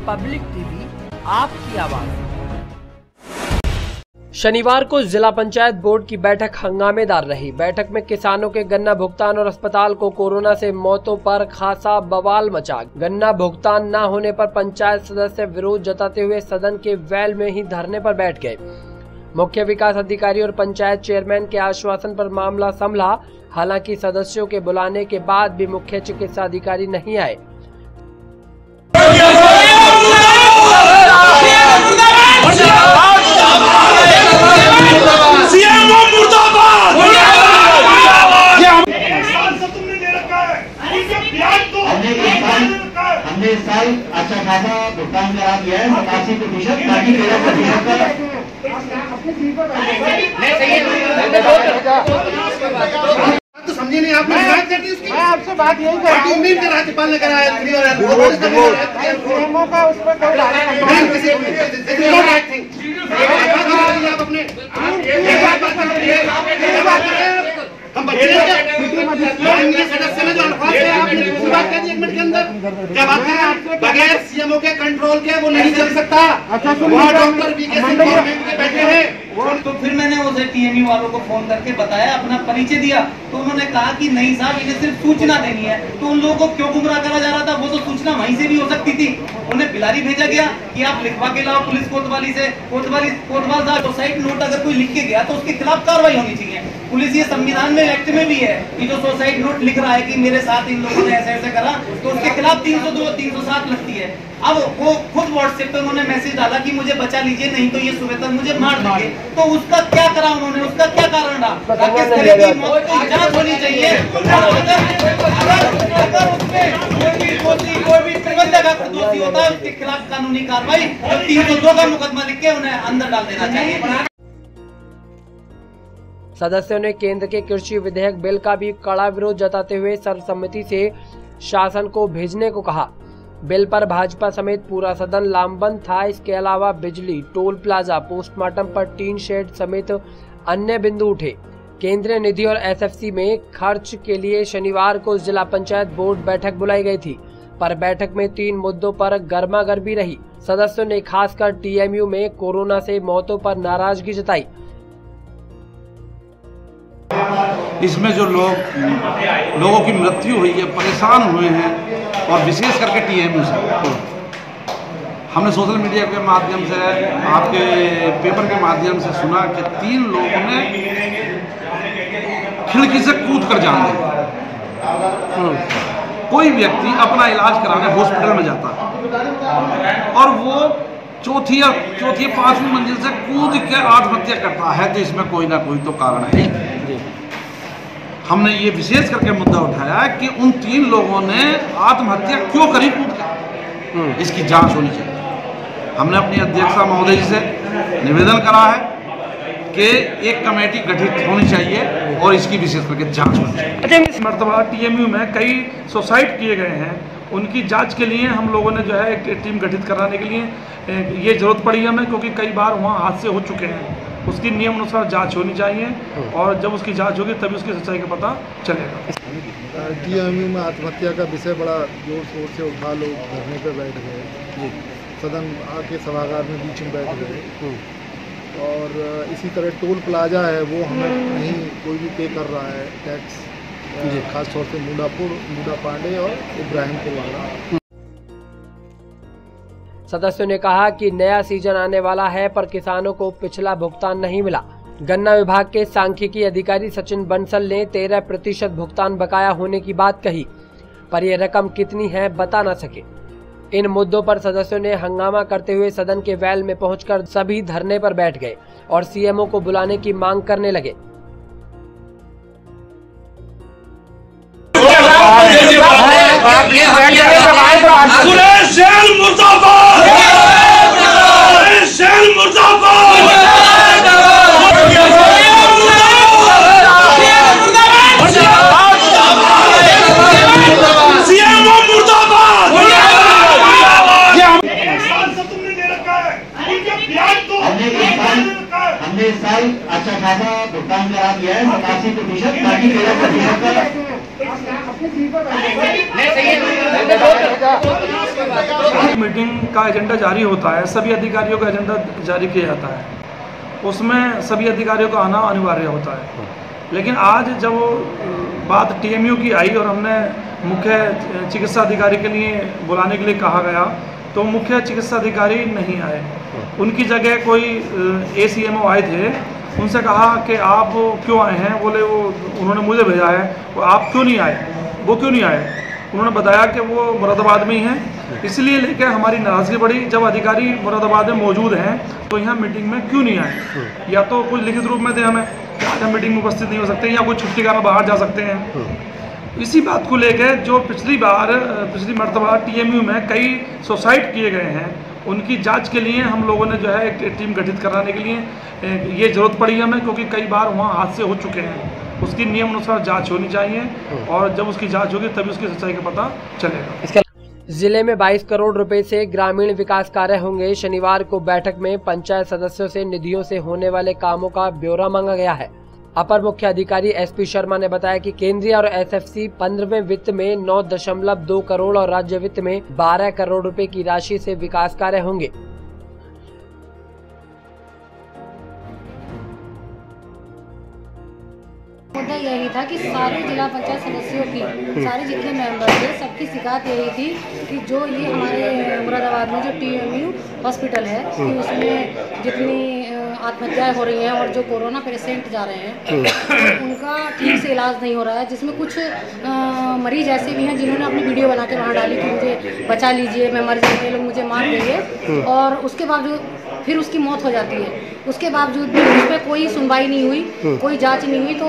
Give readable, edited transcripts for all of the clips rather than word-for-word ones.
Public TV, आपकी आवाज। शनिवार को जिला पंचायत बोर्ड की बैठक हंगामेदार रही। बैठक में किसानों के गन्ना भुगतान और अस्पताल को कोरोना से मौतों पर खासा बवाल मचा। गन्ना भुगतान न होने पर पंचायत सदस्य विरोध जताते हुए सदन के वेल में ही धरने पर बैठ गए। मुख्य विकास अधिकारी और पंचायत चेयरमैन के आश्वासन पर मामला संभला। हालांकि सदस्यों के बुलाने के बाद भी मुख्य चिकित्सा अधिकारी नहीं आए। हमने इस साल अच्छा खासा भुगतान करा दिया है 87%, बाकी 13% तो समझे नहीं आप। मैं आपसे बात यही कर रहा हूँ, राज्यपाल ने कराया हम सदस्य ने जो अल्फाज है आपने बात कर दी 1 मिनट के अंदर क्या बात करें बगैर सीएमओ के कंट्रोल के वो नहीं चल सकता। वहाँ डॉक्टर वीके सिंह गवर्नमेंट के बैठे हैं। तो फिर मैंने उसे टीएमयू वालों को फोन करके बताया, अपना परिचय दिया, तो उन्होंने कहा कि नहीं साहब इन्हें सिर्फ सूचना देनी है। तो उन लोगों को क्यों गुमराह करा जा रहा था? वो तो सूचना वहीं से भी हो सकती थी। उन्हें बिलारी भेजा गया कि आप लिखवा के लाओ पुलिस कोतवाली से। कोतवाल साहब सुसाइड नोट अगर कोई लिख के गया तो उसके खिलाफ कार्रवाई होनी चाहिए। पुलिस ये संविधान में एक्ट में भी है कि जो सुसाइड नोट लिख रहा है कि मेरे साथ इन लोगों ने ऐसे ऐसे करा तो उसके खिलाफ 302 307 लगती है। अब वो खुद व्हाट्सएप पे उन्होंने मैसेज डाला कि मुझे बचा लीजिए नहीं तो ये सुबह तक मुझे मार देंगे। तो उसका क्या करा उन्होंने? उसका क्या कारण रहा? किस तरह की मौत की जांच होनी चाहिए। अगर कोई भी प्रबंधक दोषी होता है उसके खिलाफ कानूनी कार्रवाई और 302 का मुकदमा लिख के उन्हें अंदर डाल देना चाहिए। सदस्यों ने केंद्र के कृषि विधेयक बिल का भी कड़ा विरोध जताते हुए सर्वसम्मति से शासन को भेजने को कहा। बिल पर भाजपा समेत पूरा सदन लामबंद था। इसके अलावा बिजली, टोल प्लाजा, पोस्टमार्टम पर टीन शेड समेत अन्य बिंदु उठे। केंद्रीय निधि और एसएफसी में खर्च के लिए शनिवार को जिला पंचायत बोर्ड बैठक बुलाई गई थी, पर बैठक में 3 मुद्दों पर गर्मागर्मी रही। सदस्यों ने खासकर टीएमयू में कोरोना से मौतों पर नाराजगी जताई। इसमें जो लोगों की मृत्यु हुई है, परेशान हुए हैं, और विशेष करके टीएमयू से हमने सोशल मीडिया के माध्यम से, आपके पेपर के माध्यम से सुना कि 3 लोगों ने खिड़की से कूद कर जान दी। कोई व्यक्ति अपना इलाज कराने हॉस्पिटल में जाता है और वो चौथी या 5वीं मंजिल से कूद के आत्महत्या करता है, तो इसमें कोई ना कोई तो कारण है। हमने ये विशेष करके मुद्दा उठाया कि उन 3 लोगों ने आत्महत्या क्यों करी कूद कर, इसकी जांच होनी चाहिए। हमने अपनी अध्यक्षा महोदय जी से निवेदन करा है कि एक कमेटी गठित होनी चाहिए और इसकी विशेष करके जांच होनी चाहिए। इस मर्तबा टीएमयू में कई सुसाइड किए गए हैं, उनकी जांच के लिए हम लोगों ने जो है एक टीम गठित कराने के लिए ये जरूरत पड़ी हमें, क्योंकि कई बार वहाँ हादसे हो चुके हैं। उसकी नियम अनुसार जांच होनी चाहिए और जब उसकी जांच होगी तभी उसकी सच्चाई का पता चलेगा। टीएमयू में आत्महत्या का विषय बड़ा जोर शोर से उठा, लोग धरने पे बैठ गए, सदन आके सभागार में बीच में बैठ गए। और इसी तरह टोल प्लाजा है वो हमें नहीं कोई भी पे कर रहा है टैक्स, खासतौर से मुंडा पांडे और इब्राहिमपुर वाला। सदस्यों ने कहा कि नया सीजन आने वाला है, पर किसानों को पिछला भुगतान नहीं मिला। गन्ना विभाग के सांख्यिकी अधिकारी सचिन बंसल ने 13% भुगतान बकाया होने की बात कही, पर यह रकम कितनी है बता न सके। इन मुद्दों पर सदस्यों ने हंगामा करते हुए सदन के वेल में पहुंचकर सभी धरने पर बैठ गए और सीएमओ को बुलाने की मांग करने लगे। हमने इस साल अच्छा खासा भुगतान करा दिया है 87%, बाकी 13% मीटिंग का एजेंडा जारी होता है, सभी अधिकारियों का एजेंडा जारी किया जाता है, उसमें सभी अधिकारियों का आना अनिवार्य होता है। लेकिन आज जब बात टीएमयू की आई और हमने मुख्य चिकित्सा अधिकारी के लिए बुलाने के लिए कहा गया, तो मुख्य चिकित्सा अधिकारी नहीं आए। उनकी जगह कोई ACMO आए थे। उनसे कहा कि आप क्यों आए हैं, बोले वो उन्होंने मुझे भेजा है, वो आप क्यों नहीं आए, वो क्यों नहीं आए। उन्होंने बताया कि वो मुरादाबाद में ही हैं, इसलिए लेकर हमारी नाराज़गी बढ़ी। जब अधिकारी मुरादाबाद में मौजूद हैं तो यहाँ मीटिंग में क्यों नहीं आए, या तो कुछ लिखित रूप में दें हमें कि आज हम मीटिंग में उपस्थित नहीं हो सकते, या कुछ छुट्टी कारण बाहर जा सकते हैं। इसी बात को लेकर जो पिछली मरतबा TMU में कई सुसाइड किए गए हैं, उनकी जांच के लिए हम लोगों ने जो है एक टीम गठित कराने के लिए ये ज़रूरत पड़ी हमें, क्योंकि कई बार वहाँ हादसे हो चुके हैं। उसकी नियम अनुसार जांच होनी चाहिए, और जब उसकी जांच होगी तभी उसकी सच्चाई का पता चलेगा। जिले में 22 करोड़ रुपए से ग्रामीण विकास कार्य होंगे। शनिवार को बैठक में पंचायत सदस्यों से निधियों से होने वाले कामों का ब्यौरा मांगा गया है। अपर मुख्य अधिकारी SP शर्मा ने बताया कि केंद्रीय और SFC 15वें वित्त में 9.2 करोड़ और राज्य वित्त में 12 करोड़ रुपए की राशि से विकास कार्य होंगे। मुद्दा यही था कि सारे जिला पंचायत सदस्यों की, सारे जितने मेंबर थे, सबकी शिकायत यही थी कि जो ये हमारे मुरादाबाद में जो TMU हॉस्पिटल है कि उसमें जितनी आत्महत्याएं हो रही हैं और जो कोरोना पेशेंट जा रहे हैं उनका ठीक से इलाज नहीं हो रहा है, जिसमें कुछ मरीज ऐसे भी हैं जिन्होंने अपनी वीडियो बना के वहाँ डाली कि मुझे बचा लीजिए, मैं मर जाऊँगी, लोग मुझे मार देंगे, और उसके बावजूद फिर उसकी मौत हो जाती है। उसके बावजूद भी उस पर कोई सुनवाई नहीं हुई, कोई जांच नहीं हुई। तो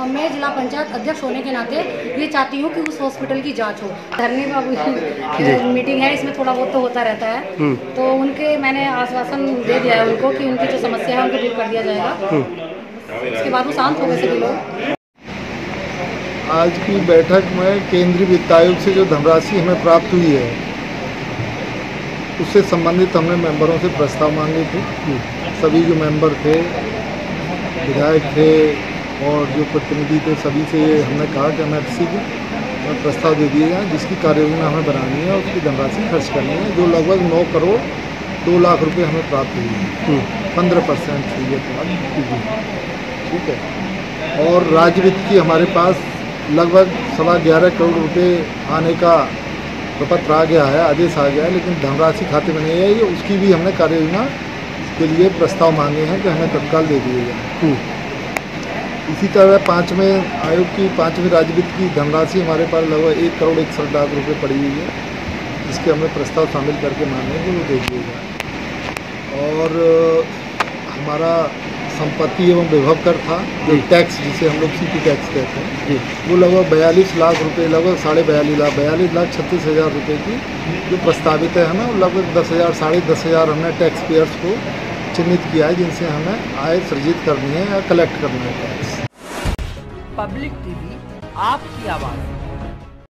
मैं जिला पंचायत अध्यक्ष होने के नाते ये चाहती हूँ कि उस हॉस्पिटल की जांच हो। धरने में मीटिंग है, इसमें थोड़ा बहुत तो होता रहता है, तो उनके मैंने आश्वासन दे दिया है उनको कि उनकी जो समस्या है उनको दूर कर दिया जाएगा। उसके बाद वो शांत हो गए सभी लोग। आज की बैठक में केंद्रीय वित्त आयोग से जो धनराशि हमें प्राप्त हुई है उससे संबंधित हमने मेंबरों से प्रस्ताव मांगे थे। सभी जो मेंबर थे, विधायक थे और जो प्रतिनिधि थे, सभी से हमने कहा कि हमें किसी को प्रस्ताव दे दिए जाए जिसकी कार्ययोजना हमें बनानी है, उसकी धनराशि खर्च करनी है, जो लगभग 9 करोड़ 2 लाख रुपए हमें प्राप्त हुई है। 15% हुई है, ठीक है। और राज्य वित्त की हमारे पास लगभग 11.25 करोड़ रुपए आने का प्रपत्र आ गया है, आदेश आ गया है, लेकिन धनराशि खाते में नहीं आई है। उसकी भी हमने कार्ययोजना के लिए प्रस्ताव मांगे हैं कि हमें तत्काल दे दिए जाए। इसी तरह 5वें आयोग की 5वें राज्य वित्त की धनराशि हमारे पास लगभग 1 करोड़ 61 लाख रुपये पड़ी हुई है, जिसके हमने प्रस्ताव शामिल करके मांगे कि वो दे दिए जाए। और हमारा संपत्ति एवं विभव कर था, जो टैक्स जिसे हम लोग CP टैक्स कहते हैं, वो लगभग 42 लाख रुपये, लगभग 42 लाख 36 हज़ार रुपये की जो प्रस्तावित है हमें, लगभग 10,000 साढ़े 10,000 हमने टैक्स पेयर्स को चिन्हित किया है जिनसे हमें आय सृजित करनी है या कलेक्ट करना है टैक्स। पब्लिक TV आपकी आवाज़।